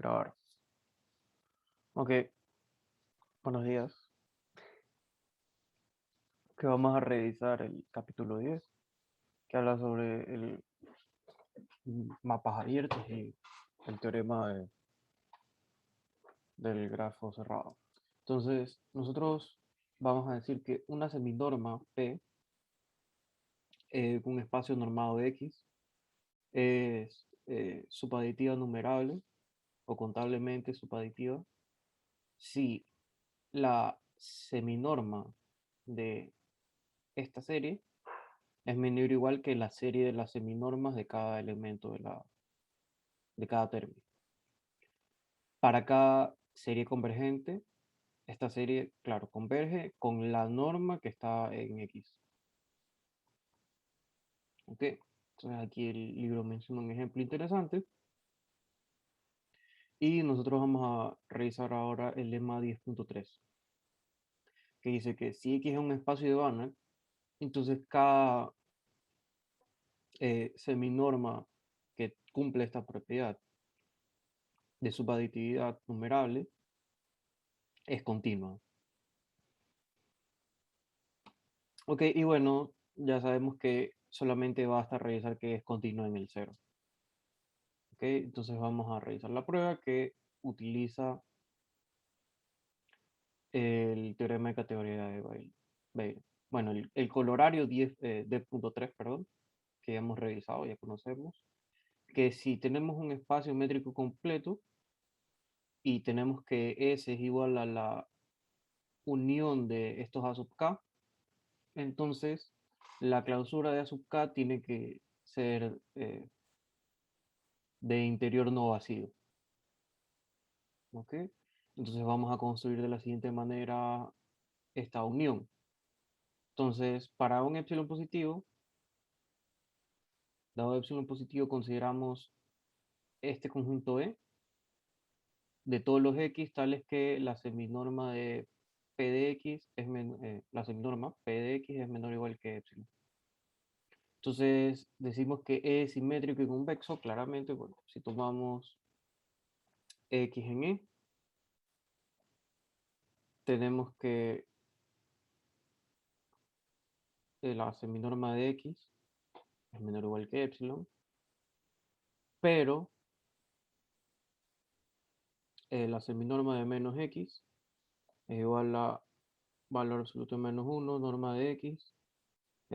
Grabar. Ok, buenos días. Que vamos a revisar el capítulo 10, que habla sobre el mapas abiertos y el teorema del grafo cerrado. Entonces, nosotros vamos a decir que una seminorma P con un espacio normado de X es subaditiva numerable o contablemente subaditiva si la seminorma de esta serie es menor o igual que la serie de las seminormas de cada elemento de cada término. Para cada serie convergente, esta serie, claro, converge con la norma que está en X. ¿Ok? Entonces aquí el libro menciona un ejemplo interesante. Y nosotros vamos a revisar ahora el lema 10.3, que dice que si X es un espacio de Banach, entonces cada seminorma que cumple esta propiedad de subaditividad numerable es continua. Ok, y bueno, ya sabemos que solamente basta revisar que es continua en el cero. Ok, entonces vamos a revisar la prueba que utiliza el teorema de categoría de Weyl. Bueno, el colorario 10, D.3, perdón, que ya hemos revisado, ya conocemos, que si tenemos un espacio métrico completo y tenemos que S es igual a la unión de estos A sub K, entonces la clausura de A sub K tiene que ser de interior no vacío. ¿Ok? Entonces vamos a construir de la siguiente manera esta unión. Entonces, para un epsilon positivo, dado epsilon positivo, consideramos este conjunto E de todos los X, tales que la seminorma de P de X es la seminorma P de X es menor o igual que epsilon. Entonces, decimos que E es simétrico y convexo, claramente, bueno, si tomamos X en E, tenemos que la seminorma de X es menor o igual que epsilon, pero la seminorma de menos X es igual a valor absoluto de menos 1, norma de X,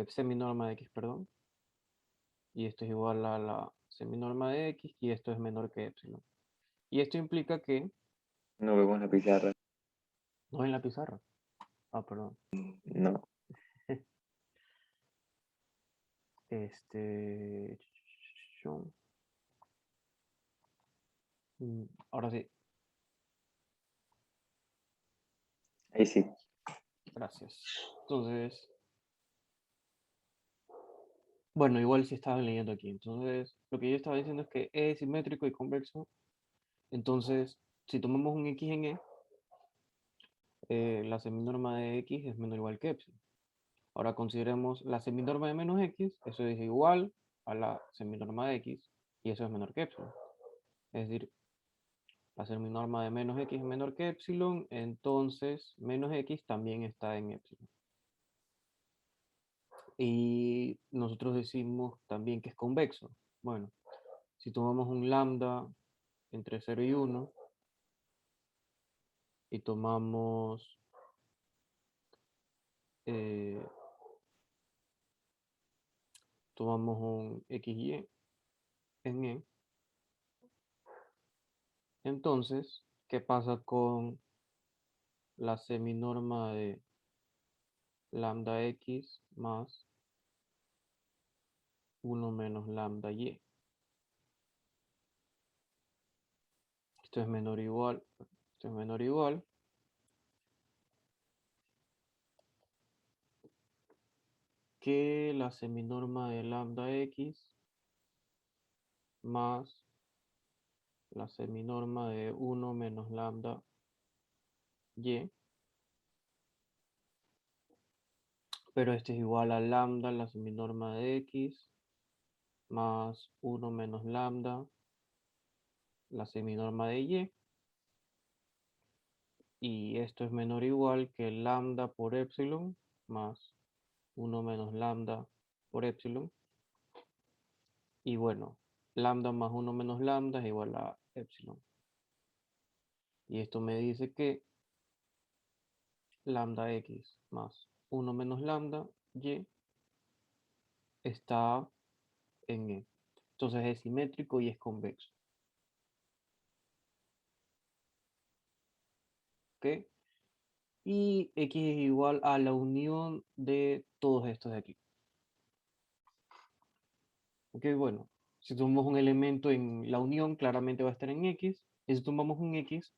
seminorma de X, perdón, y esto es igual a la seminorma de X, y esto es menor que epsilon. Y esto implica que, No vemos la pizarra. no en la pizarra, perdón, No. este, ahora sí, Ahí sí. gracias. Entonces, bueno, igual si estaban leyendo aquí. Entonces, lo que yo estaba diciendo es que E es simétrico y convexo. Entonces, si tomamos un X en E, la seminorma de X es menor o igual que epsilon. Ahora consideremos la seminorma de menos X, eso es igual a la seminorma de X, y eso es menor que epsilon. Es decir, la seminorma de menos X es menor que epsilon, entonces menos X también está en epsilon. Y nosotros decimos también que es convexo. Bueno, si tomamos un lambda entre 0 y 1, y tomamos eh, tomamos un XY en E, entonces, ¿qué pasa con la seminorma de lambda X más 1 menos lambda Y? Esto es menor o igual, esto es menor o igual que la seminorma de lambda X más la seminorma de 1 menos lambda Y, pero esto es igual a lambda, la seminorma de X, más 1 menos lambda la seminorma de y esto es menor o igual que lambda por epsilon más 1 menos lambda por epsilon. Y bueno, lambda más 1 menos lambda es igual a epsilon. Y esto me dice que lambda x más 1 menos lambda y está en E. Entonces es simétrico y es convexo. ¿Ok? Y x es igual a la unión de todos estos de aquí. Ok, bueno, si tomamos un elemento en la unión, claramente va a estar en x. Y si tomamos un x,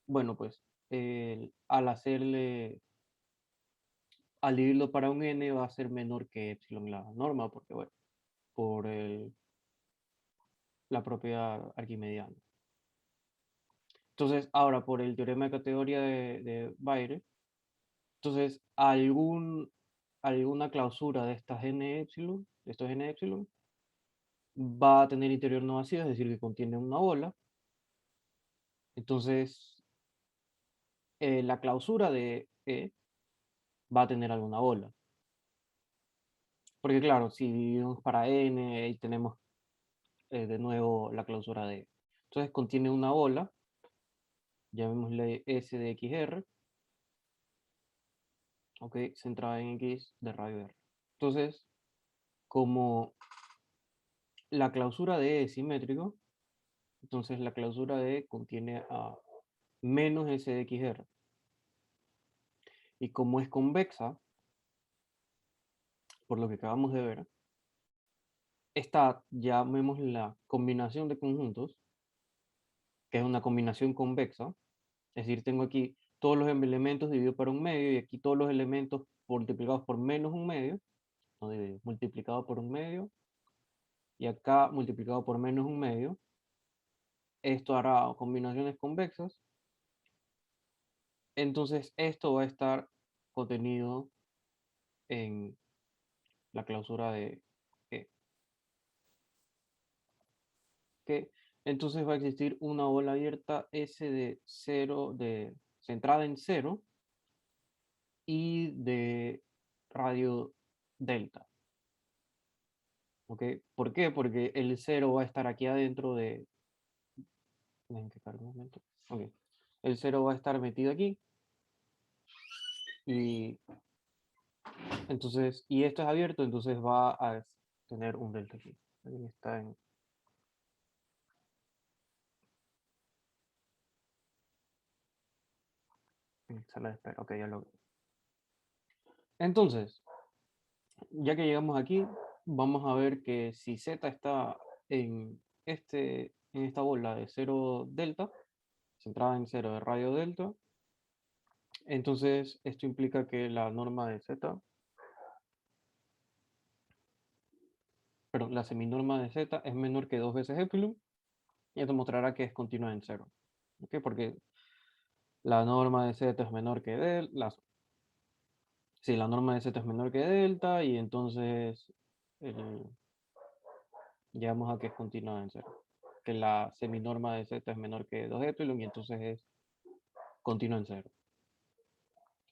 bueno, pues al dividirlo para un n va a ser menor que epsilon la norma, porque bueno, por la propiedad arquimediana. Entonces, ahora por el teorema de categoría de Baire, entonces alguna clausura de estas n epsilon, de estos n epsilon, va a tener interior no vacío, es decir, que contiene una bola. Entonces, la clausura de E va a tener alguna bola. Porque claro, si dividimos para n, ahí tenemos de nuevo la clausura de E. Entonces contiene una bola, llamémosle S de XR, ok, centrada en X de radio R. Entonces, como la clausura de E es simétrico, entonces la clausura de E contiene a menos S de XR. Y como es convexa, por lo que acabamos de ver, esta llamemos la combinación de conjuntos, que es una combinación convexa, es decir, tengo aquí todos los elementos divididos por un medio y aquí todos los elementos multiplicados por menos un medio, no dividido, multiplicado por un medio y acá multiplicado por menos un medio. Esto hará combinaciones convexas. Entonces esto va a estar contenido en la clausura de E. Que entonces va a existir una bola abierta S de 0, centrada en 0 y de radio delta. ¿Ok? ¿Por qué? Porque el 0 va a estar aquí adentro de... ¿En qué cargo un momento? Ok. El 0 va a estar metido aquí y entonces, y esto es abierto, entonces va a tener un delta aquí. Ahí está en sala de espera. Ok, ya lo vi. Entonces, ya que llegamos aquí, vamos a ver que si z está en esta bola de 0 delta, centrada en 0 de radio delta, entonces esto implica que la norma de z, perdón, la seminorma de z es menor que 2 veces epsilon, y esto mostrará que es continua en 0. ¿Ok? Porque la norma de z es menor que sí, la norma de z es menor que delta, y entonces el- llegamos a que es continua en 0. Que la seminorma de z es menor que 2 epsilon, y entonces es continua en 0.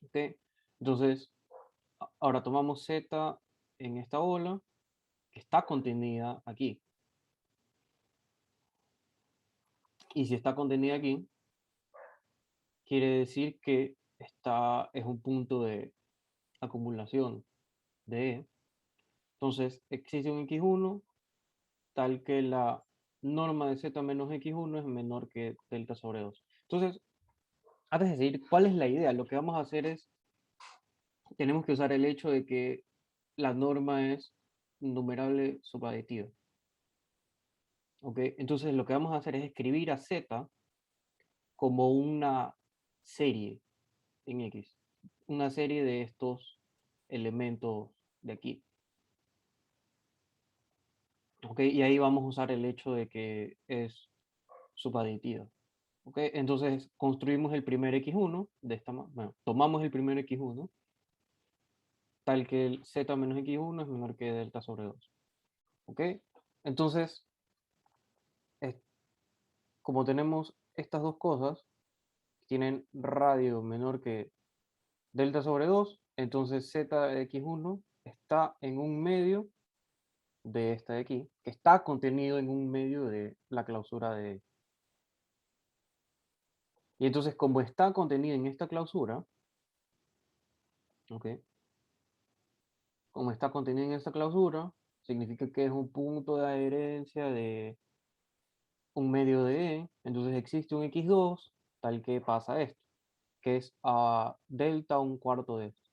¿Ok? Entonces, ahora tomamos z en esta bola, que está contenida aquí. Y si está contenida aquí, quiere decir que es un punto de acumulación de E. Entonces, existe un x1 tal que la norma de z menos x1 es menor que delta sobre 2. Entonces, antes de decir cuál es la idea, lo que vamos a hacer es, tenemos que usar el hecho de que la norma es numerable subaditiva. ¿Ok? Entonces, lo que vamos a hacer es escribir a z como una serie en X, una serie de estos elementos de aquí. ¿Ok? Y ahí vamos a usar el hecho de que es subaditiva. ¿Ok? Entonces construimos el primer x1 de esta manera. Bueno, tomamos el primer x1 tal que el z menos x1 es menor que delta sobre 2. ¿Ok? Entonces, como tenemos estas dos cosas, tienen radio menor que delta sobre 2, entonces z de x1 está en un medio de esta de aquí, que está contenido en un medio de la clausura de... Y entonces, como está contenido en esta clausura, ¿ok? Como está contenido en esta clausura, significa que es un punto de adherencia de un medio de E, entonces existe un x2, tal que pasa esto, que es a delta un cuarto de esto.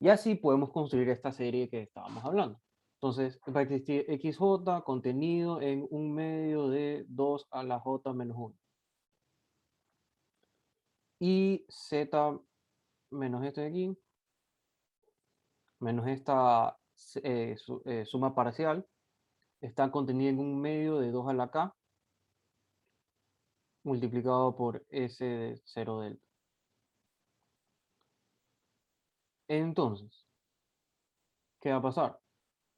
Y así podemos construir esta serie que estábamos hablando. Entonces va a existir xj contenido en un medio de 2 a la j menos 1. Y z menos este de aquí, menos esta suma parcial, está contenida en un medio de 2 a la k multiplicado por s de 0 delta. Entonces, ¿qué va a pasar?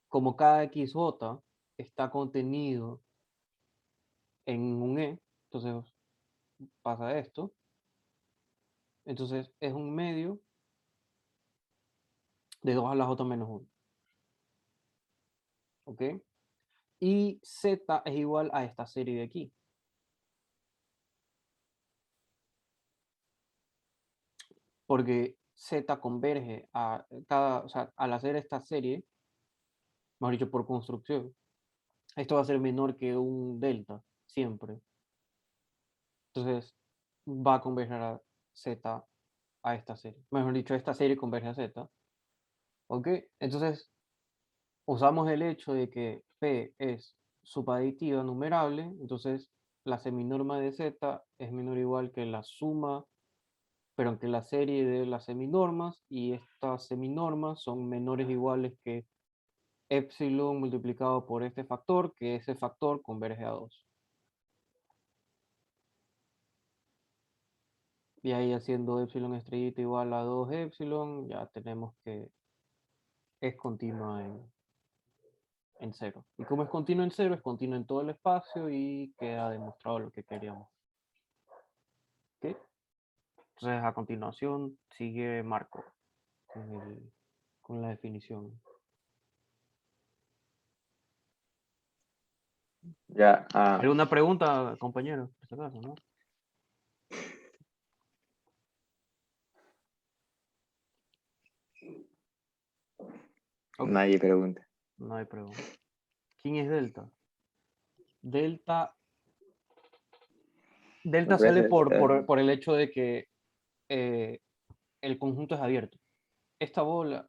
Como cada xj está contenido en un e, entonces pasa esto. Entonces es un medio de 2 a la j menos 1. ¿Ok? Y z es igual a esta serie de aquí. Porque z converge a cada, o sea, al hacer esta serie, mejor dicho, por construcción, esto va a ser menor que un delta, siempre. Entonces va a converger a z a esta serie. Mejor dicho, esta serie converge a z. ¿Ok? Entonces usamos el hecho de que P es subaditiva numerable, entonces la seminorma de Z es menor o igual que la suma, pero que la serie de las seminormas, y estas seminormas son menores o iguales que epsilon multiplicado por este factor, que ese factor converge a 2. Y ahí haciendo epsilon estrellita igual a 2 epsilon, ya tenemos que es continua en 0. Y como es continuo en 0, es continuo en todo el espacio y queda demostrado lo que queríamos. ¿Ok? Entonces, a continuación, sigue Marco con la definición. Ya, ¿Alguna pregunta, compañero? Por si acaso, ¿no? Ok, nadie pregunta. no hay pregunta. ¿Quién es Delta? Delta, Delta sale por el hecho de que el conjunto es abierto. Esta bola,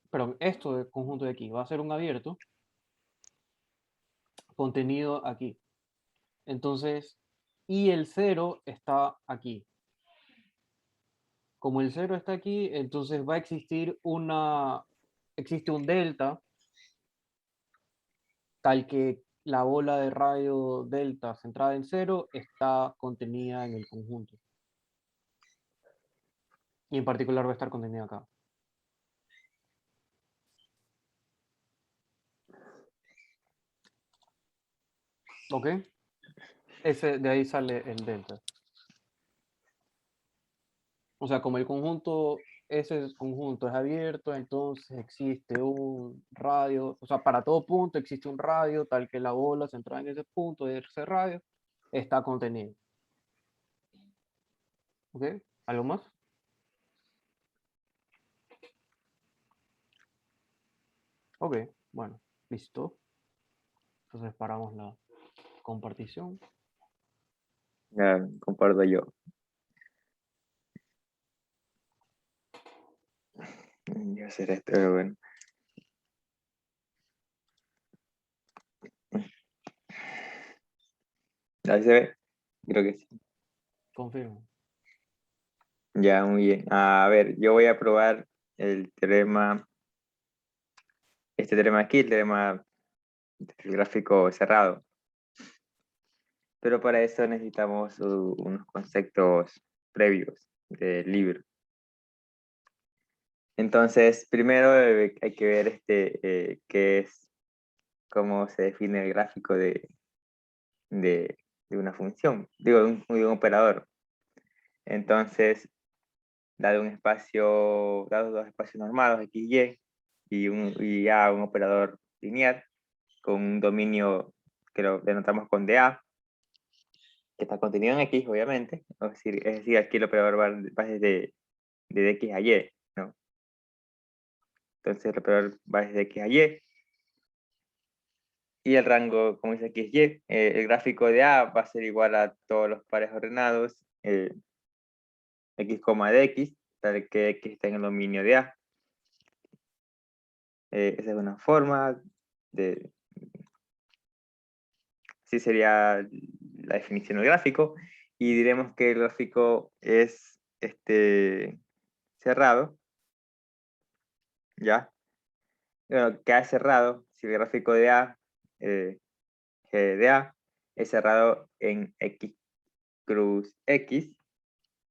perdón, esto del conjunto de aquí va a ser un abierto contenido aquí. Entonces, y el 0 está aquí. Como el 0 está aquí, entonces va a existir existe un delta, tal que la bola de radio delta centrada en 0 está contenida en el conjunto. Y en particular va a estar contenida acá. ¿Ok? De ahí sale el delta. O sea, como el conjunto, ese conjunto es abierto, entonces existe un radio, o sea, para todo punto existe un radio, tal que la bola centrada en ese punto de ese radio está contenida. ¿Ok? ¿Algo más? Ok, bueno, listo. Entonces paramos la compartición. Ya comparto yo. Yo hacer esto, pero bueno. Ahí se ve. Creo que sí. Confirmo. Ya, muy bien. A ver, yo voy a probar el teorema. Este teorema aquí, el teorema del gráfico cerrado. Pero para eso necesitamos unos conceptos previos del libro. Entonces, primero hay que ver qué es, cómo se define el gráfico de una función, digo, de un operador. Entonces, dado dos espacios normados, x, y, y A, un operador lineal, con un dominio que lo denotamos con DA, que está contenido en X, obviamente. Es decir, aquí el operador va desde de X a Y, ¿no? Entonces el operador va desde X a Y. Y el rango, como dice aquí, es Y. El gráfico de A va a ser igual a todos los pares ordenados, X, de X, tal que X está en el dominio de A. Esa es una forma de... Así sería la definición del gráfico. Y diremos que el gráfico es cerrado, ¿ya? Bueno, que A es cerrado, si el gráfico de A, G de A, es cerrado en X cruz X,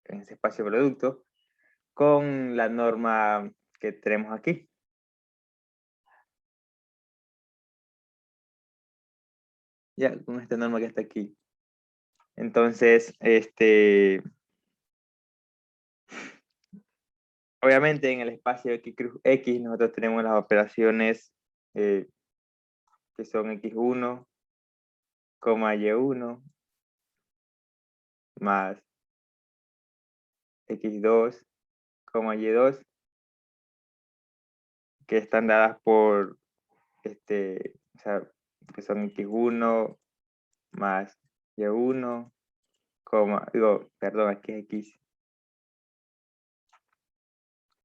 en ese espacio producto, con la norma que tenemos aquí. Ya, con esta norma que está aquí. Entonces, obviamente en el espacio X cruz X nosotros tenemos las operaciones que son X1, Y1, más X2, Y2, que están dadas por, o sea, que son X1 más Y1, perdón, aquí es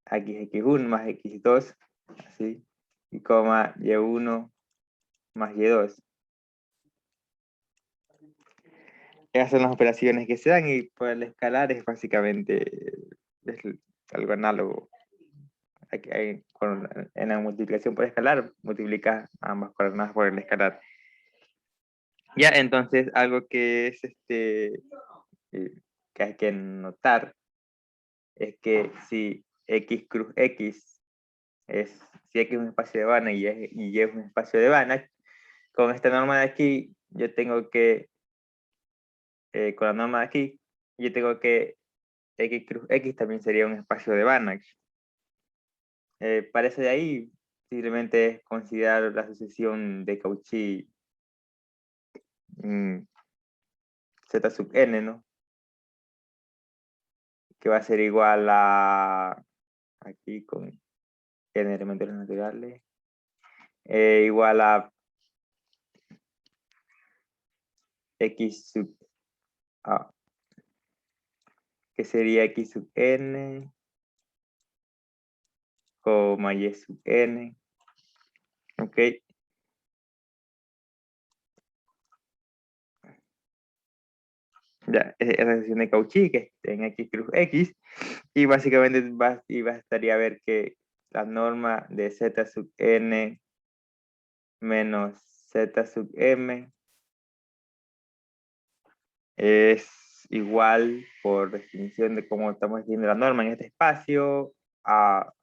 aquí es X1 más X2, así, y coma Y1 más Y2. Esas son las operaciones que se dan y por el escalar es básicamente es algo análogo. En la multiplicación por escalar, multiplicas ambas coordenadas por el escalar. Ya, entonces algo que es que hay que notar es que si X cruz X si X es un espacio de Banach y Y es un espacio de Banach, con esta norma de aquí, yo tengo que, con la norma de aquí, yo tengo que X cruz X también sería un espacio de Banach. Para eso de ahí, simplemente es considerar la sucesión de Cauchy Z sub n, ¿no? Que va a ser igual a, aquí con n elementos naturales, igual a X sub A, que sería X sub n, coma Y sub n, ¿ok? Ya, es la sucesión de Cauchy, que es en X cruz X, y básicamente estaría a ver que la norma de Z sub n menos Z sub m es igual, por definición de cómo estamos diciendo la norma en este espacio, a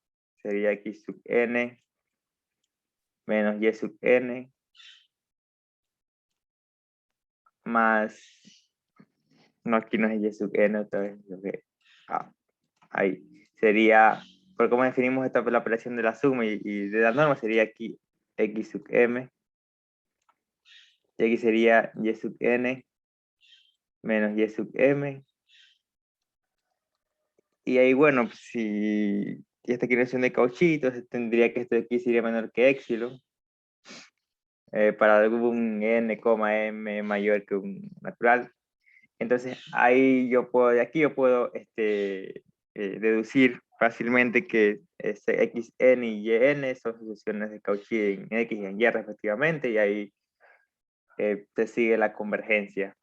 sería X sub n menos Y sub n más, no, aquí no es Y sub n, otra vez, ahí sería, por cómo definimos la operación de la suma y de la norma, sería aquí X sub m, y aquí sería Y sub n menos Y sub m, y ahí, bueno, pues, si esta ecuación de Cauchy, entonces tendría que esto de aquí sería menor que épsilon, para algún n, m mayor que un natural. Entonces ahí de aquí yo puedo deducir fácilmente que xn y yn son sucesiones de Cauchy en x y en y respectivamente, y ahí se sigue la convergencia.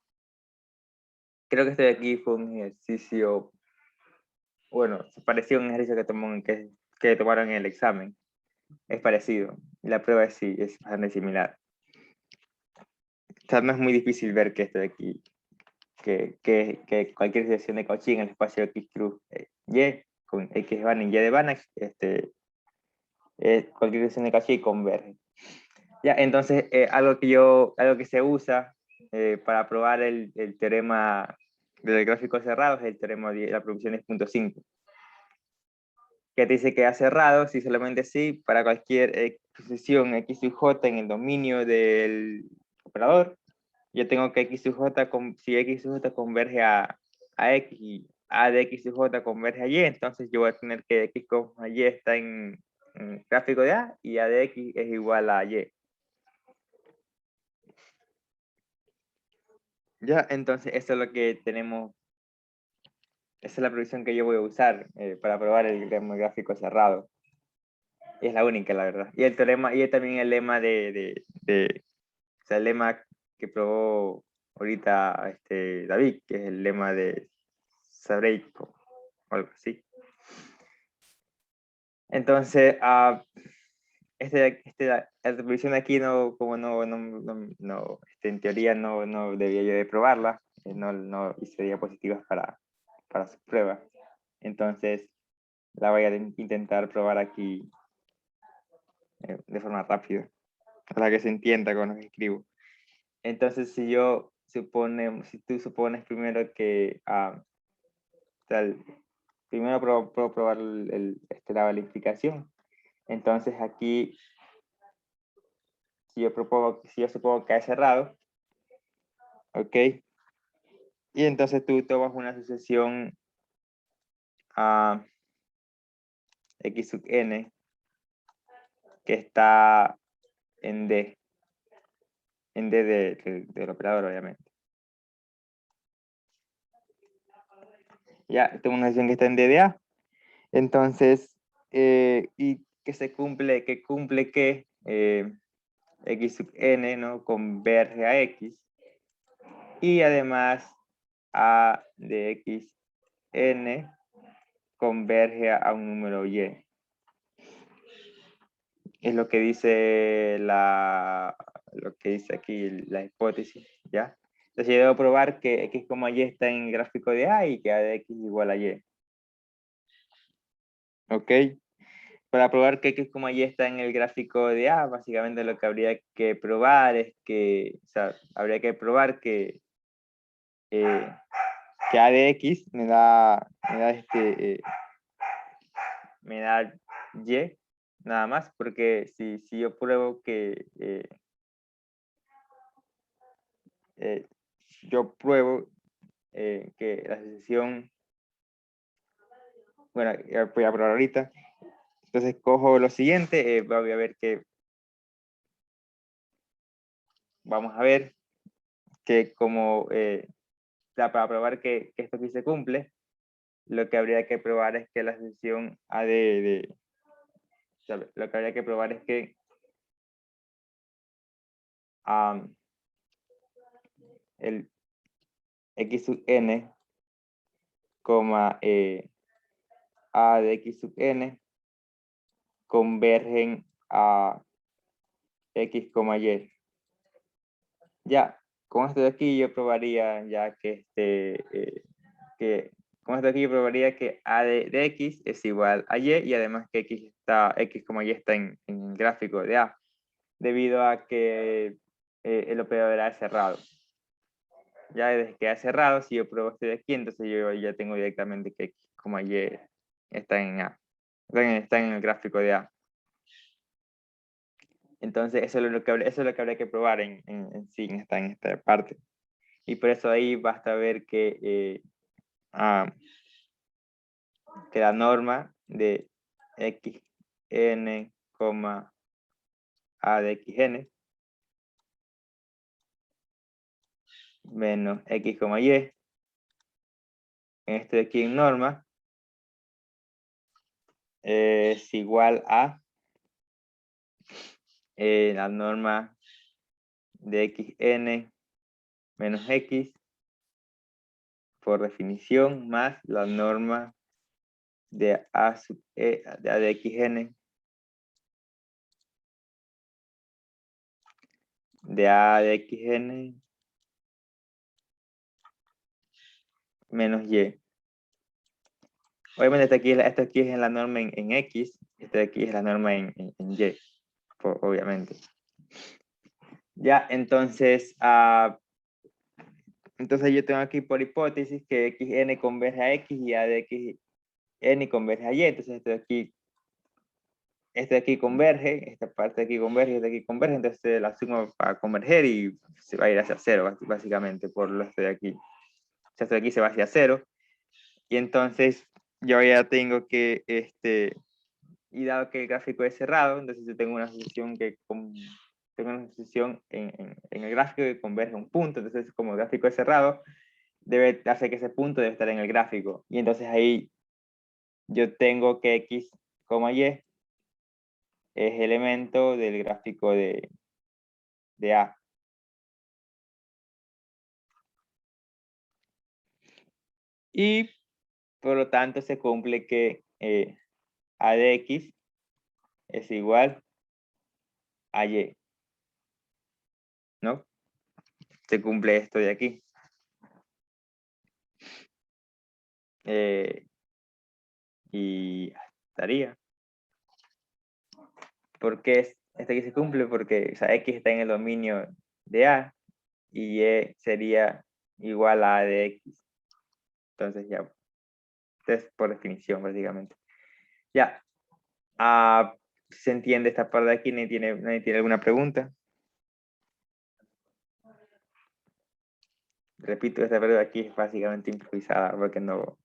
Creo que este de aquí fue un ejercicio, bueno, se pareció a un ejercicio que tomaron en el examen. Es parecido. La prueba sí, es bastante similar. O sea, no es muy difícil ver que esto de aquí, que cualquier sucesión de Cauchy en el espacio X cruz Y, con X de Banach y Y de Banach, cualquier sucesión de Cauchy converge. Ya, entonces, algo que se usa para probar el teorema del gráfico cerrado, es el teorema de la proporción 10.5. Que te dice que A cerrado, si solamente sí, para cualquier exposición X sub J en el dominio del operador, yo tengo que X sub J, si X sub J converge a X y A de X sub J converge a Y, entonces yo voy a tener que X, Y está en gráfico de A y A de X es igual a Y. Ya, entonces eso es lo que tenemos, esa es la predicción que yo voy a usar para probar el gráfico cerrado. Y es la única, la verdad. Y el teorema, y también el lema o sea, el lema que probó ahorita David, que es el lema de Sabreiko, o algo así. Entonces, la predicción de aquí no, como en teoría no debía yo de probarla, no hice diapositivas para su prueba. Entonces, la voy a intentar probar aquí de forma rápida, para que se entienda con lo que escribo. Entonces, si tú supones primero que, primero puedo probar la verificación. Entonces aquí, si yo supongo que es cerrado, ¿ok? Y entonces tú tomas una sucesión a X sub n que está en D del operador, obviamente. Ya, tengo una sucesión que está en D de A. Entonces, y que cumple que X sub n, ¿no? Converge a X. Y además, A de X n converge a un número Y. Es lo que dice lo que dice aquí la hipótesis, ¿ya? Entonces yo debo probar que X, Y está en el gráfico de A y que A de X es igual a Y. ¿Ok? Para probar que X, Y está en el gráfico de A, básicamente lo que habría que probar es que, o sea, habría que probar que A de X me da Y, nada más, porque si yo pruebo que que la sucesión, bueno, ya voy a probar ahorita, entonces cojo lo siguiente, voy a ver que, vamos a ver que como, para probar que esto aquí se cumple, lo que habría que probar es que la sucesión A o sea, lo que habría que probar es que el X sub n, A de X sub n convergen a X, Y. Ya, con esto de aquí yo probaría ya que con esto de aquí yo probaría que A de X es igual a Y y además que X, Y está en el gráfico de A, debido a que el operador A es cerrado. Ya desde que A es cerrado, si yo pruebo esto de aquí, entonces yo ya tengo directamente que X, Y está en A, está en el gráfico de A. Entonces eso es lo que habría que probar en sí, en esta parte. Y por eso ahí basta ver que la norma de xn, a de xn menos x, y, en este de aquí en norma, es igual a la norma de xn menos x por definición más la norma de a de xn de a de xn menos y. Obviamente esto aquí es la norma en x, esto de aquí es la norma en y, obviamente. Ya, entonces, Entonces yo tengo aquí por hipótesis que xn converge a x y a de xn converge a y. Entonces esto de aquí converge, esta parte de aquí converge, esta de aquí converge, entonces la suma va a converger y se va a ir hacia cero, básicamente, por esto de aquí. O sea, esto de aquí se va hacia cero. Y entonces yo ya tengo que, y dado que el gráfico es cerrado, entonces yo tengo una asociación en el gráfico que converge a un punto. Entonces, como el gráfico es cerrado, debe hacer que ese punto debe estar en el gráfico. Y entonces ahí yo tengo que x, y es elemento del gráfico de A. Y por lo tanto se cumple que A de X es igual a Y. ¿No? Se cumple esto de aquí. Y estaría. ¿Por qué este aquí se cumple? Porque, o sea, X está en el dominio de A y Y sería igual a A de X. Entonces ya, es por definición prácticamente. Ya. ¿Se entiende esta parte de aquí? ¿Nadie tiene alguna pregunta? Repito, esta parte de aquí es básicamente improvisada porque no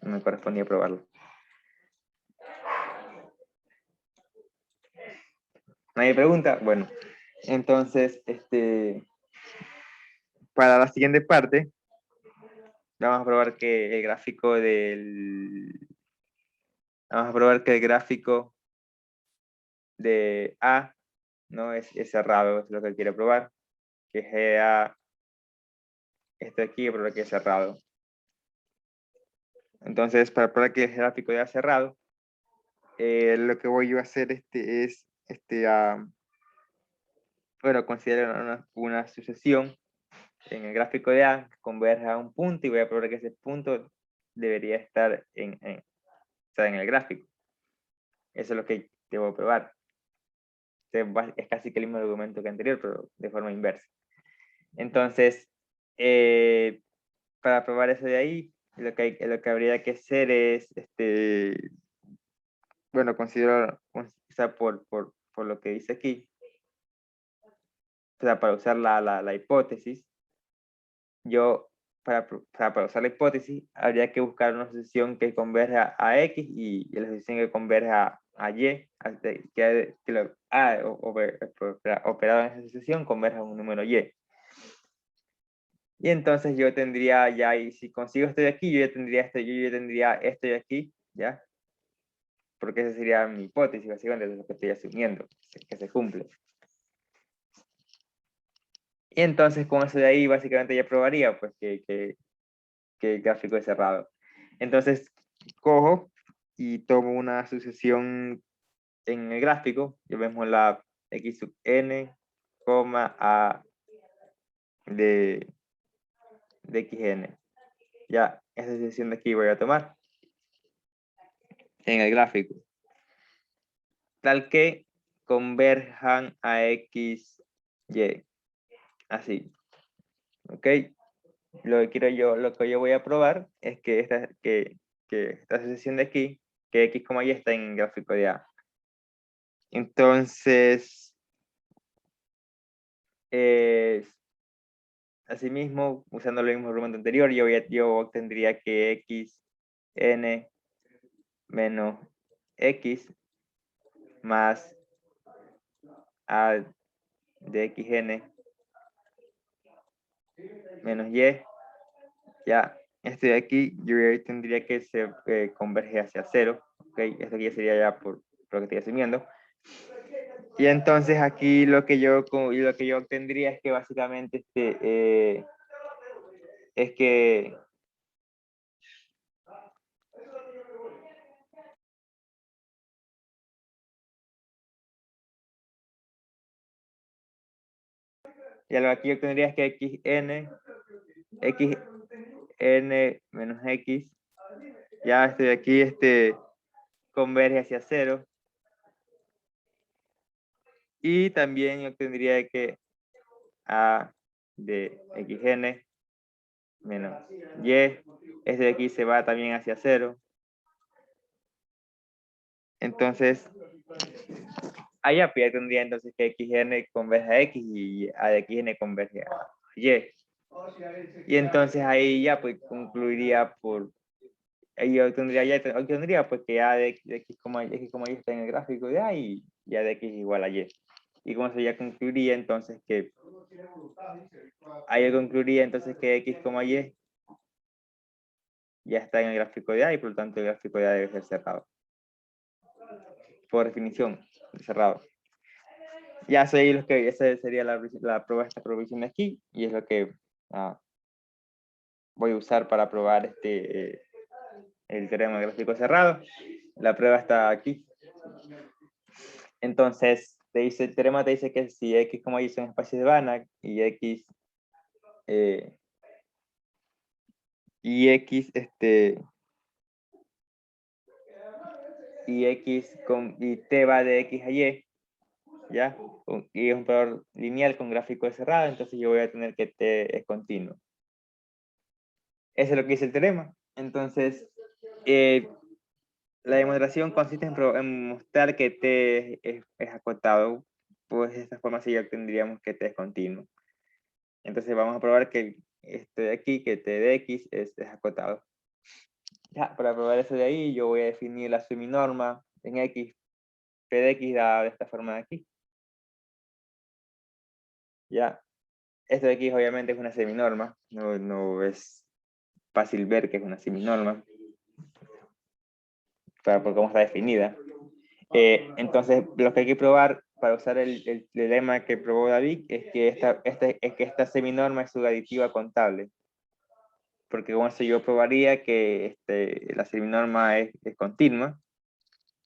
me correspondía probarlo. ¿Nadie pregunta? Bueno, entonces, para la siguiente parte, vamos a probar que el gráfico de A no es cerrado, es lo que quiere probar, que GA, esto aquí, probar que es cerrado. Entonces, para probar que el gráfico de A es cerrado, lo que voy yo a hacer es, bueno, considerar una sucesión en el gráfico de A que converja a un punto y voy a probar que ese punto debería estar en el gráfico. Eso es lo que debo probar. Es casi que el mismo argumento que anterior, pero de forma inversa. Entonces, para probar eso de ahí, lo que habría que hacer es, bueno, considero, quizá por lo que dice aquí, o sea, para usar la hipótesis, yo, para usar la hipótesis, habría que buscar una sucesión que converja a X y la sucesión que converja a Y, que lo A operado en esa sucesión converja a un número Y. Y entonces yo tendría ya, y si consigo esto de aquí, yo ya tendría esto de aquí, ¿ya? Porque esa sería mi hipótesis, básicamente, de lo que estoy asumiendo, que se cumple. Y entonces con eso de ahí, básicamente ya probaría, pues, que el gráfico es cerrado. Entonces, cojo y tomo una sucesión en el gráfico, y vemos la x sub n, a de xn. Ya, esa sucesión de aquí voy a tomar en el gráfico. Tal que converjan a x, y. Así. ¿Ok? Lo que yo voy a probar es que esta sucesión de aquí, que x, y está en el gráfico de A. Entonces, asimismo, usando el mismo argumento anterior, yo obtendría que x n menos x más a de xn menos y, ya, este de aquí yo ya tendría que se converge hacia cero, ¿ok? Esto aquí ya sería ya por lo que estoy asumiendo. Y entonces aquí lo que yo obtendría es que básicamente es que ya lo que aquí yo obtendría es que xn menos x, ya estoy aquí, converge hacia cero. Y también yo obtendría que a de xn menos y, este de aquí se va también hacia 0. Entonces, allá pues ya tendría entonces que xn converge a x y a de xn converge a y. Y entonces ahí ya pues concluiría por, ahí yo tendría pues que a de x, y está en el gráfico de a y a de x igual a y. Y con eso ya concluiría entonces que, ahí yo concluiría entonces que x, y ya está en el gráfico de a y por lo tanto el gráfico de a debe ser cerrado. Por definición, cerrado. Ya sé lo que, esa sería la prueba de esta provisión de aquí y es lo que voy a usar para probar el teorema de gráfico cerrado. La prueba está aquí. Entonces, el teorema te dice que si x, y son espacios de Banach y x y t va de x a y, ¿ya? Y es un operador lineal con gráfico de cerrado, entonces yo voy a tener que t es continuo. Eso es lo que dice el teorema. Entonces, la demostración consiste en mostrar que t es acotado. Pues de esta forma sí ya tendríamos que t es continuo. Entonces vamos a probar que esto de aquí, que t de x es acotado. Ya, para probar eso de ahí, yo voy a definir la seminorma en x. P de x da de esta forma de aquí. Ya. Esto de aquí obviamente es una seminorma. No es fácil ver que es una seminorma. Por cómo está definida. Entonces, lo que hay que probar para usar el lema que probó David es que esta seminorma es subaditiva contable. Porque con eso yo probaría que la seminorma es continua.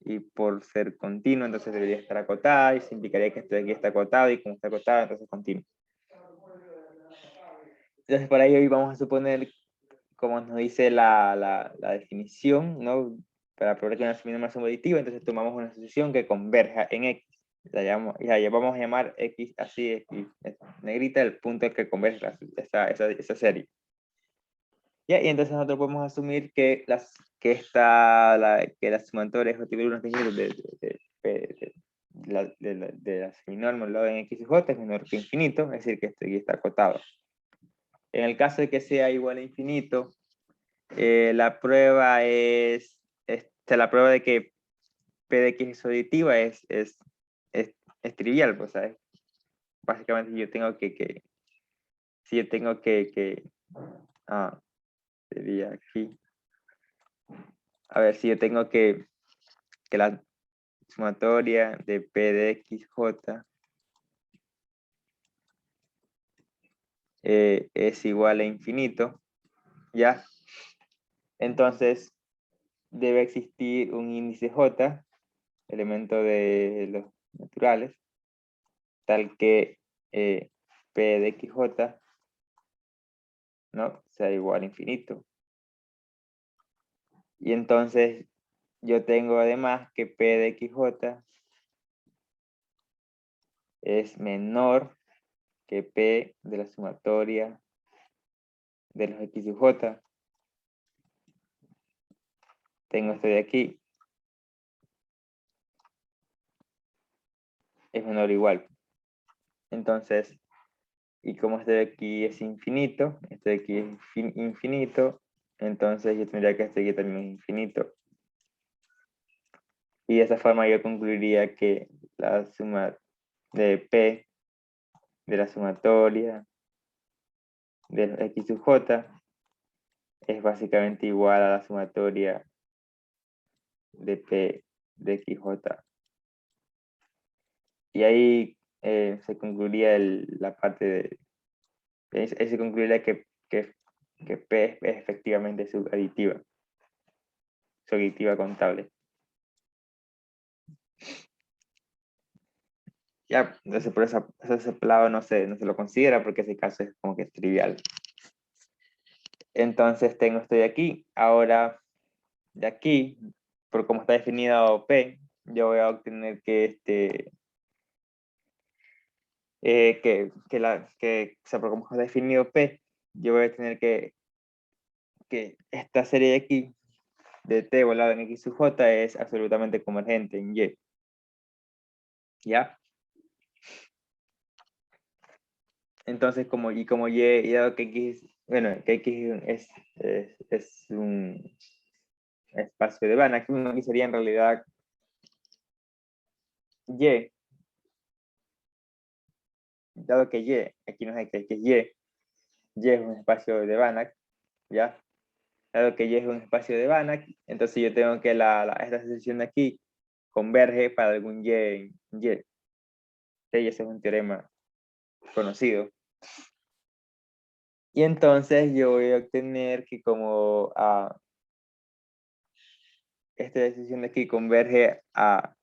Y por ser continua, entonces debería estar acotada. Y se implicaría que esto de aquí está acotado. Y como está acotado, entonces es continuo. Entonces, por ahí hoy vamos a suponer, como nos dice la definición, ¿no? Para probar que una seminorma es subaditiva, entonces tomamos una asociación que converja en x. Ya vamos a llamar x así, x negrita, el punto en que converge esa serie. ¿Ya? Y entonces nosotros podemos asumir que la sumatoria es de la seminorma lado en x y j es menor que infinito, es decir, que esto aquí está acotado. En el caso de que sea igual a infinito, la prueba la prueba de que P de x es aditiva es trivial, pues, ¿sabes? Básicamente si yo tengo sería aquí. A ver, si yo tengo que la sumatoria de P de x, j es igual a infinito, ¿ya? Entonces, debe existir un índice j, elemento de los naturales, tal que P de xj, ¿no? Sea igual a infinito. Y entonces, yo tengo además que P de xj es menor que P de la sumatoria de los x y j. Tengo esto de aquí. Es menor o igual. Entonces, y como este de aquí es infinito, este de aquí es infinito, entonces yo tendría que este de aquí también es infinito. Y de esa forma yo concluiría que la suma de P de la sumatoria de los x sub j es básicamente igual a la sumatoria de P de xj. Y ahí se concluiría la parte de... Ahí se concluiría que P es efectivamente subaditiva contable. Ya, entonces por ese lado no se lo considera porque ese caso es como que es trivial. Entonces tengo esto de aquí. Ahora, de aquí, por cómo está definido P, yo voy a obtener que o sea, por cómo está definido P, yo voy a tener que que esta serie de aquí, de T igualado en X sub J, es absolutamente convergente en Y. ¿Ya? Entonces, como Y, y dado que X, bueno, que X es un espacio de Banach, aquí sería en realidad Y, dado que Y, aquí no es X, aquí es Y es un espacio de Banach, ¿ya? Dado que Y es un espacio de Banach, entonces yo tengo que esta sección de aquí converge para algún Y en Y. Y ese es un teorema conocido. Y entonces yo voy a obtener que como esta decisión de aquí converge a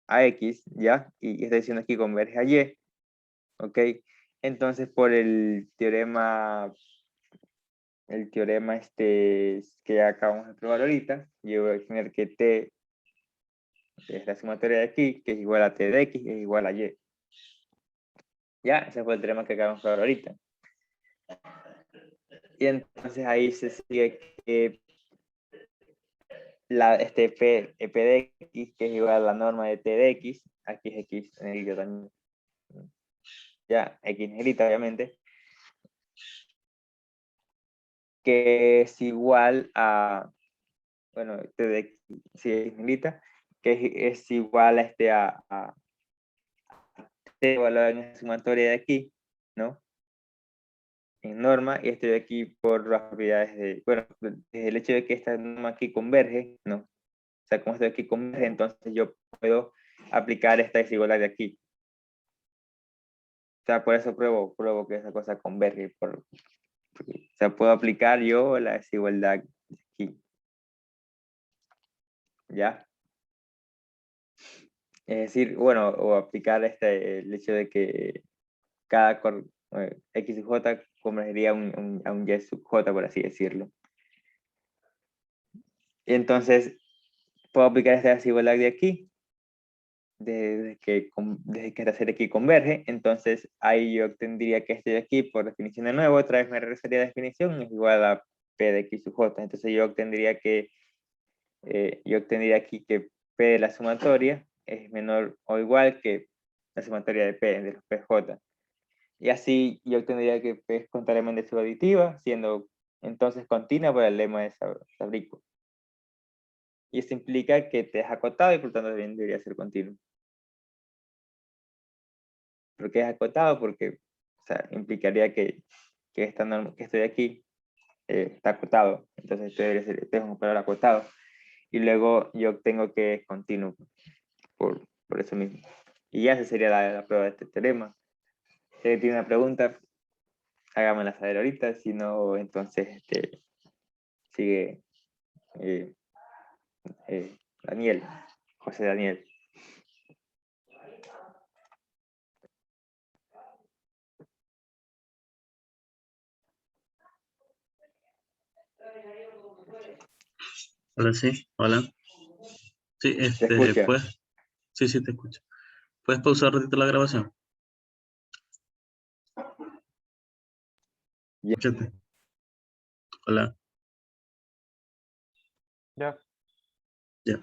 X, ¿ya? Y esta decisión de aquí converge a Y, ¿ok? Entonces por el teorema que acabamos de probar ahorita, yo voy a tener que T es la sumatoria de aquí, que es igual a T de X, es igual a Y. Ya, ese fue el teorema que acabamos de probar ahorita. Y entonces ahí se sigue que P de X, que es igual a la norma de T de X, aquí es X negrita también. Ya, X negrita obviamente, que es igual a, bueno, T de X, sí, X negrita, que es igual a T igual en la sumatoria de aquí, ¿no? En norma, y estoy aquí por las propiedades de, bueno, desde el hecho de que esta norma aquí converge, ¿no? O sea, como esto de aquí converge, entonces yo puedo aplicar esta desigualdad de aquí. O sea, por eso pruebo que esa cosa converge. O sea, puedo aplicar yo la desigualdad de aquí. ¿Ya? Es decir, bueno, o aplicar el hecho de que cada X sub J convergería a un Y sub J, por así decirlo. Y entonces, puedo aplicar esta desigualdad de aquí, desde que esta serie aquí converge, entonces ahí yo tendría que este de aquí, por definición de nuevo, otra vez me regresaría a definición, es igual a P de X sub J. Entonces yo obtendría aquí que P de la sumatoria es menor o igual que la sumatoria de P, de los PJ. Y así yo obtendría que P es contrariamente subaditiva, siendo entonces continua por el lema de Sabrico. Y esto implica que T es acotado y por tanto también debería ser continuo. ¿Por qué es acotado? Porque o sea, implicaría que esta norma que estoy aquí está acotado. Entonces este es un operador acotado. Y luego yo obtengo que es continuo por eso mismo. Y ya esa sería la prueba de este teorema. Si alguien tiene una pregunta, hágamela saber ahorita. Si no, entonces sigue eh, Daniel, José Daniel. Hola, sí, hola. Sí, ¿Te escucha? pues, sí, te escucho. ¿Puedes pausar un ratito la grabación? Ya. Escúchate. Hola, Ya. ya.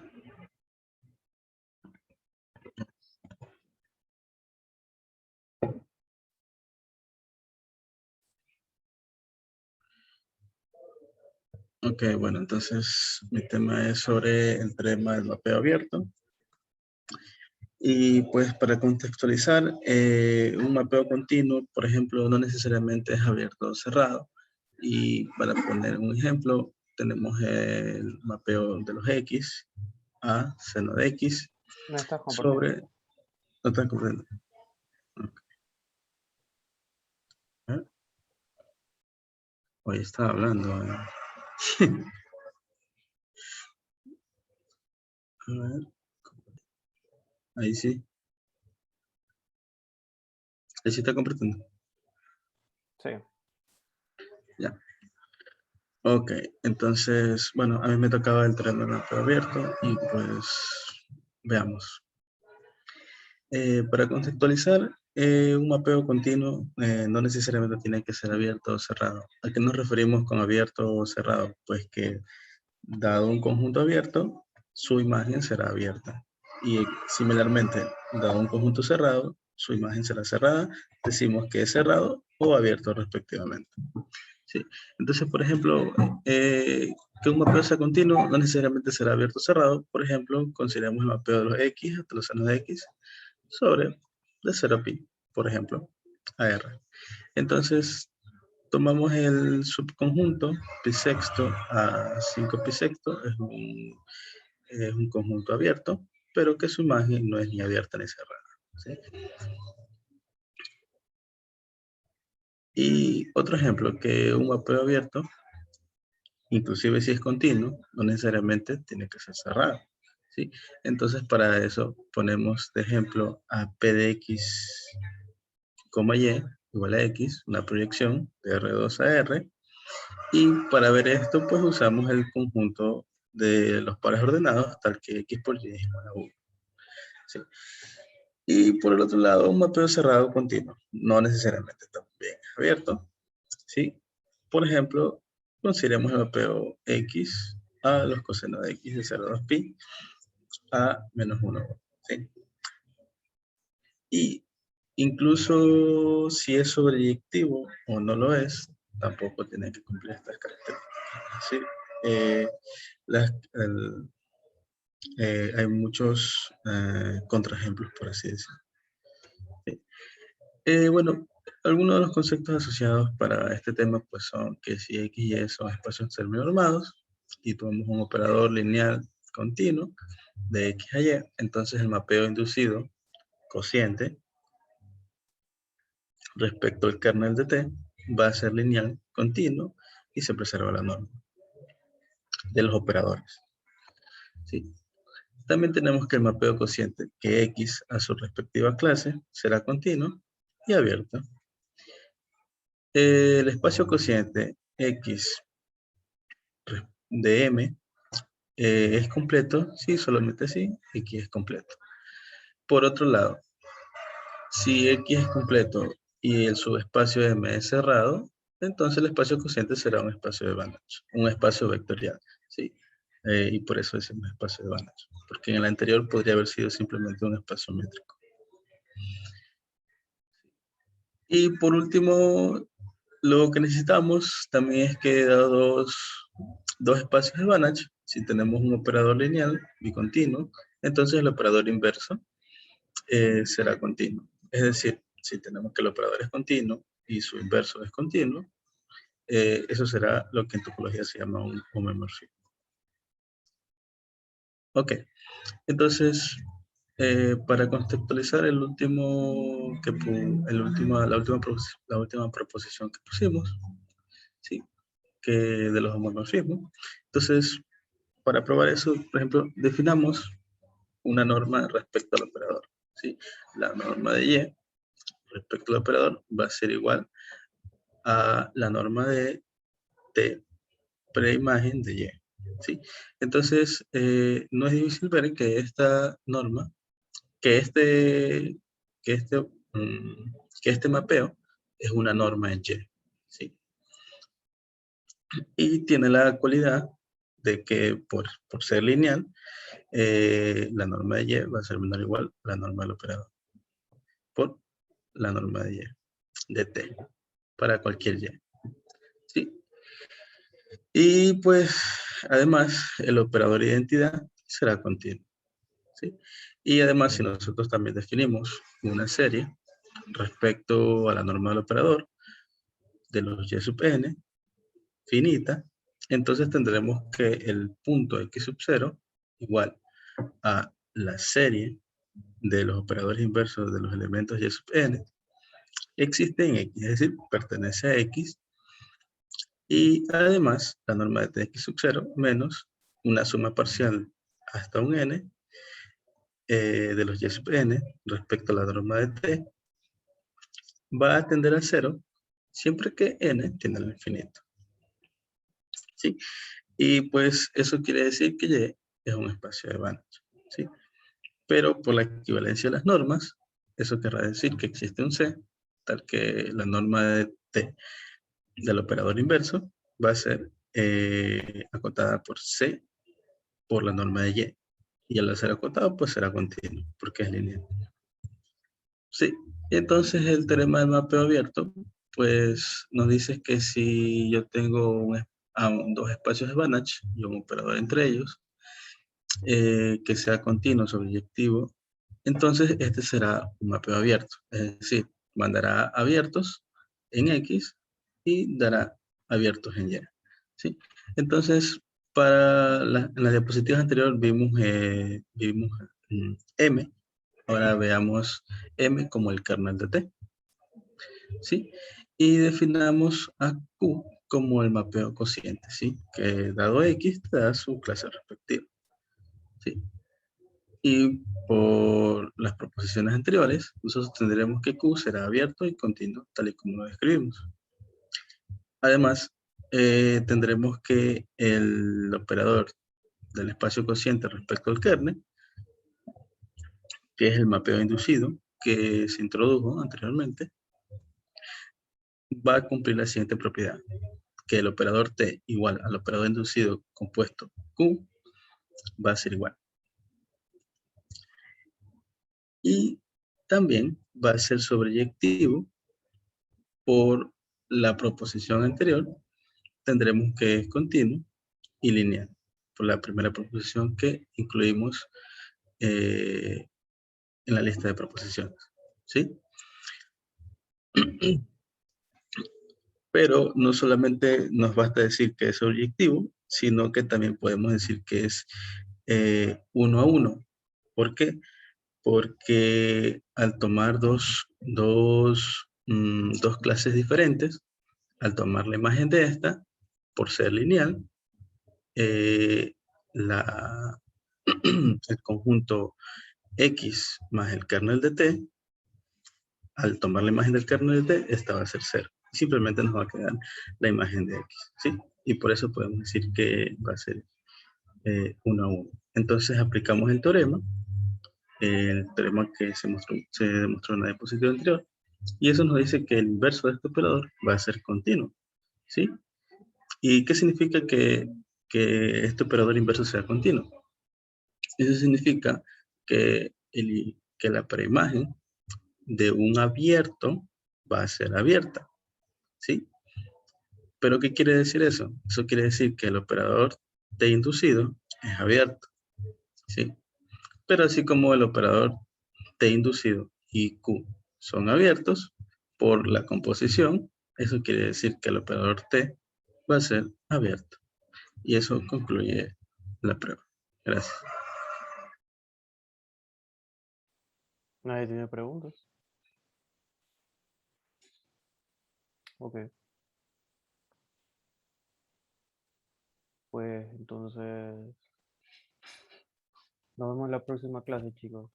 Ok, bueno, entonces mi tema es sobre el tema del mapeo abierto. Y pues para contextualizar, un mapeo continuo, por ejemplo, no necesariamente es abierto o cerrado. Y para poner un ejemplo, tenemos el mapeo de los X a seno de X No estás compartiendo. sobre... No están comprendiendo. Okay. Hoy estaba hablando. A ver, ahí sí. Ahí sí está comprendiendo. Sí. Ya. Ok, entonces, bueno, a mí me tocaba el tren de mapeo abierto y pues veamos. Para conceptualizar, Un mapeo continuo no necesariamente tiene que ser abierto o cerrado. ¿A qué nos referimos con abierto o cerrado? Pues que dado un conjunto abierto, su imagen será abierta. Y similarmente, dado un conjunto cerrado, su imagen será cerrada. Decimos que es cerrado o abierto respectivamente. ¿Sí? Entonces, por ejemplo, que un mapeo sea continuo no necesariamente será abierto o cerrado. Por ejemplo, consideremos el mapeo de los X hasta los senos de X sobre de 0 a pi, por ejemplo, a R. Entonces, tomamos el subconjunto pi sexto a 5 pi sexto, es un conjunto abierto, pero que su imagen no es ni abierta ni cerrada. ¿Sí? Y otro ejemplo, que un mapeo abierto, inclusive si es continuo, no necesariamente tiene que ser cerrado. ¿Sí? Entonces, para eso ponemos de ejemplo a P de X, Y igual a X, una proyección de R2 a R. Y para ver esto, pues usamos el conjunto de los pares ordenados hasta el que X por Y es igual a 1. ¿Sí? Y por el otro lado, un mapeo cerrado continuo. No necesariamente también abierto. ¿Sí? Por ejemplo, consideremos el mapeo X a los cosenos de X de 0 a 2 pi a menos 1. ¿Sí? Y incluso si es sobreyectivo o no lo es, tampoco tiene que cumplir estas características. ¿Sí? Hay muchos contraejemplos, por así decirlo. ¿Sí? Bueno, algunos de los conceptos asociados para este tema pues son que si X y Y son espacios seminormados y tomamos un operador lineal continuo de X a Y, entonces el mapeo inducido cociente respecto al kernel de T va a ser lineal continuo y se preserva la norma de los operadores. ¿Sí? También tenemos que el mapeo cociente, que X a su respectiva clase será continuo y abierto. El espacio cociente X de M es completo, sí, solamente sí, X es completo. Por otro lado, si X es completo y el subespacio M es cerrado, entonces el espacio cociente será un espacio de Banach, un espacio vectorial, ¿sí? Y por eso decimos espacio de Banach, porque en el anterior podría haber sido simplemente un espacio métrico. Y por último, lo que necesitamos también es que dados dos espacios de Banach, si tenemos un operador lineal bicontinuo, entonces el operador inverso será continuo. Es decir, si tenemos que el operador es continuo y su inverso es continuo, eso será lo que en topología se llama un homomorfismo. Ok, entonces, para contextualizar la última proposición que pusimos, ¿sí? Que de los homomorfismos. Entonces, para probar eso, por ejemplo, definamos una norma respecto al operador, ¿sí? La norma de Y respecto al operador va a ser igual a la norma de T preimagen de Y. ¿Sí? Entonces, no es difícil ver que esta norma, que este, que este, que este mapeo es una norma en Y. ¿Sí? Y tiene la cualidad de que por ser lineal, la norma de Y va a ser menor o igual a la norma del operador por la norma de Y, de T, para cualquier Y. ¿Sí? Y pues, además, el operador identidad será continuo. ¿Sí? Y además, si nosotros también definimos una serie respecto a la norma del operador de los Y sub n, finita, entonces tendremos que el punto X sub 0 igual a la serie de los operadores inversos de los elementos Y sub n existe en X, es decir, pertenece a X, y además la norma de Tx sub 0 menos una suma parcial hasta un n de los Y sub n respecto a la norma de T va a tender a 0 siempre que n tiende al infinito. ¿Sí? Y pues eso quiere decir que Y es un espacio de Banach. ¿Sí? Pero por la equivalencia de las normas, Eso querrá decir que existe un C, tal que la norma de T del operador inverso va a ser acotada por C por la norma de Y. Y al ser acotado, pues será continuo, porque es lineal. Sí, entonces el teorema del mapeo abierto, pues nos dice que si yo tengo dos espacios de Banach y un operador entre ellos, que sea continuo sobreyectivo, entonces este será un mapeo abierto. Es decir, mandará abiertos en X y dará abiertos en Y. ¿Sí? Entonces, en la diapositiva anterior vimos M. Ahora veamos M como el kernel de T. ¿Sí? Y definamos a Q como el mapeo cociente, ¿sí? Que dado X te da su clase respectiva. ¿Sí? Y por las proposiciones anteriores, nosotros tendremos que Q será abierto y continuo, tal y como lo describimos. Además, tendremos que el operador del espacio cociente respecto al kernel, que es el mapeo inducido que se introdujo anteriormente, va a cumplir la siguiente propiedad, que el operador T igual al operador inducido compuesto Q va a ser igual. Y también va a ser sobreyectivo por la proposición anterior, tendremos que es continuo y lineal, por la primera proposición que incluimos en la lista de proposiciones. ¿Sí? Pero no solamente nos basta decir que es objetivo, sino que también podemos decir que es uno a uno. ¿Por qué? Porque al tomar dos clases diferentes, al tomar la imagen de esta, por ser lineal, eh, la, el conjunto X más el kernel de T, al tomar la imagen del kernel de T, esta va a ser 0. Simplemente nos va a quedar la imagen de X, ¿sí? Y por eso podemos decir que va a ser 1 a 1. Entonces aplicamos el teorema que se demostró en la diapositiva anterior, y eso nos dice que el inverso de este operador va a ser continuo, ¿sí? ¿Y qué significa que este operador inverso sea continuo? Eso significa que la preimagen de un abierto va a ser abierta, ¿sí? ¿Pero qué quiere decir eso? Eso quiere decir que el operador T inducido es abierto, ¿sí? Pero así como el operador T inducido y Q son abiertos por la composición, eso quiere decir que el operador T va a ser abierto. Y eso concluye la prueba. Gracias. ¿Nadie tiene preguntas? Ok. Pues entonces nos vemos en la próxima clase, chicos.